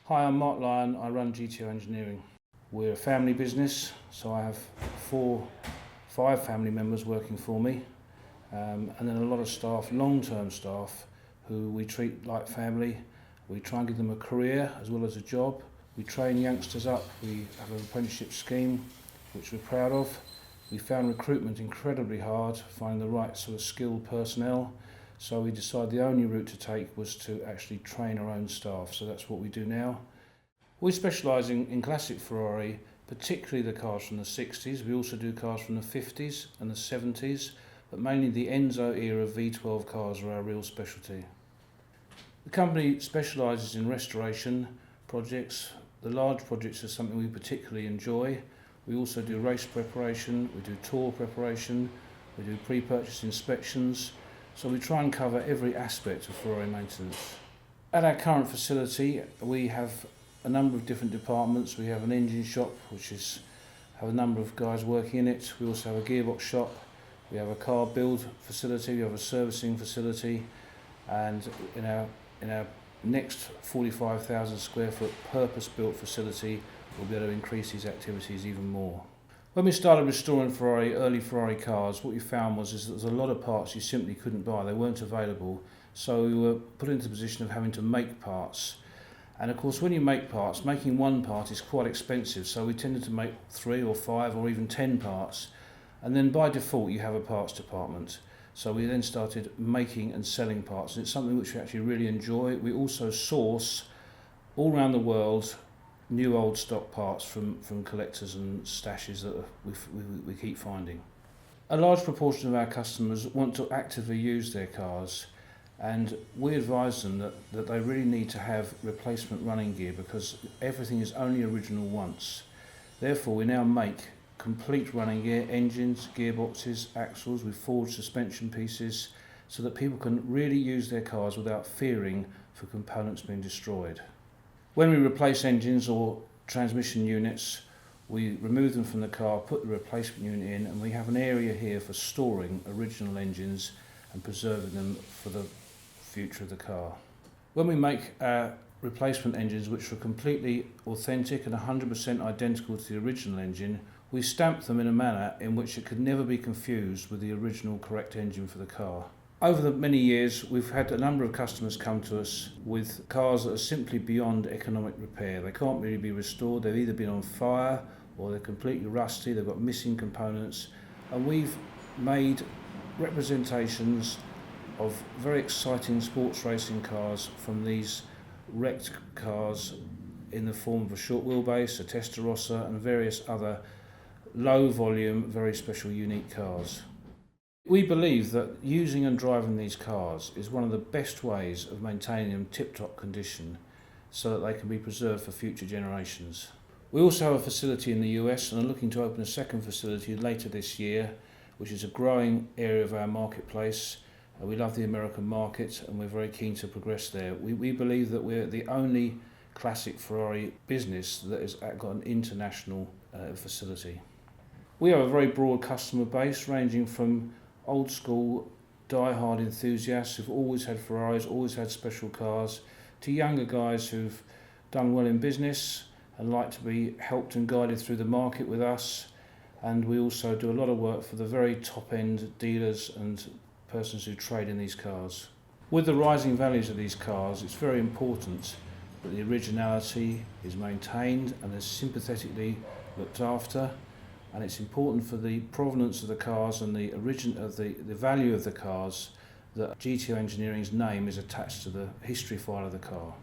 Hi, I'm Mark Lyon. I run GTO Engineering. We're a family business, so I have five family members working for me, and then a lot of staff, long-term staff, who we treat like family. We try and give them a career as well as a job. We train youngsters up. We have an apprenticeship scheme, which we're proud of. We found recruitment incredibly hard, finding the right sort of skilled personnel. So we decided the only route to take was to actually train our own staff. So that's what we do now. We specialise in classic Ferrari, particularly the cars from the 60s. We also do cars from the 50s and the 70s, but mainly the Enzo era V12 cars are our real specialty. The company specialises in restoration projects. The large projects are something we particularly enjoy. We also do race preparation, we do tour preparation, we do pre-purchase inspections. So we try and cover every aspect of Ferrari maintenance. At our current facility, we have a number of different departments. We have an engine shop, which have a number of guys working in it. We also have a gearbox shop. We have a car build facility. We have a servicing facility, and in our next 45,000 square foot purpose-built facility, we'll be able to increase these activities even more. When we started restoring early Ferrari cars, what we found was there was a lot of parts you simply couldn't buy. They weren't available. So we were put into the position of having to make parts. And of course, when you make parts, making one part is quite expensive. So we tended to make 3 or 5 or even 10 parts. And then by default, you have a parts department. So we then started making and selling parts. And it's something which we actually really enjoy. We also source all around the world new old stock parts from collectors and stashes that we keep finding. A large proportion of our customers want to actively use their cars, and we advise them that they really need to have replacement running gear because everything is only original once. Therefore, we now make complete running gear, engines, gearboxes, axles, with forged suspension pieces, so that people can really use their cars without fearing for components being destroyed. When we replace engines or transmission units, we remove them from the car, put the replacement unit in, and we have an area here for storing original engines and preserving them for the future of the car. When we make our replacement engines, which are completely authentic and 100% identical to the original engine, we stamp them in a manner in which it could never be confused with the original correct engine for the car. Over the many years, we've had a number of customers come to us with cars that are simply beyond economic repair. They can't really be restored. They've either been on fire or they're completely rusty. They've got missing components. And we've made representations of very exciting sports racing cars from these wrecked cars in the form of a short wheelbase, a Testarossa, and various other low volume, very special, unique cars. We believe that using and driving these cars is one of the best ways of maintaining them tip-top condition so that they can be preserved for future generations. We also have a facility in the US and are looking to open a second facility later this year, which is a growing area of our marketplace. We love the American market and we're very keen to progress there. We believe that we're the only classic Ferrari business that has got an international facility. We have a very broad customer base ranging from old school, die-hard enthusiasts who've always had Ferraris, always had special cars, to younger guys who've done well in business and like to be helped and guided through the market with us. And we also do a lot of work for the very top-end dealers and persons who trade in these cars. With the rising values of these cars, it's very important that the originality is maintained and is sympathetically looked after. And it's important for the provenance of the cars and the value of the cars that GTO Engineering's name is attached to the history file of the car.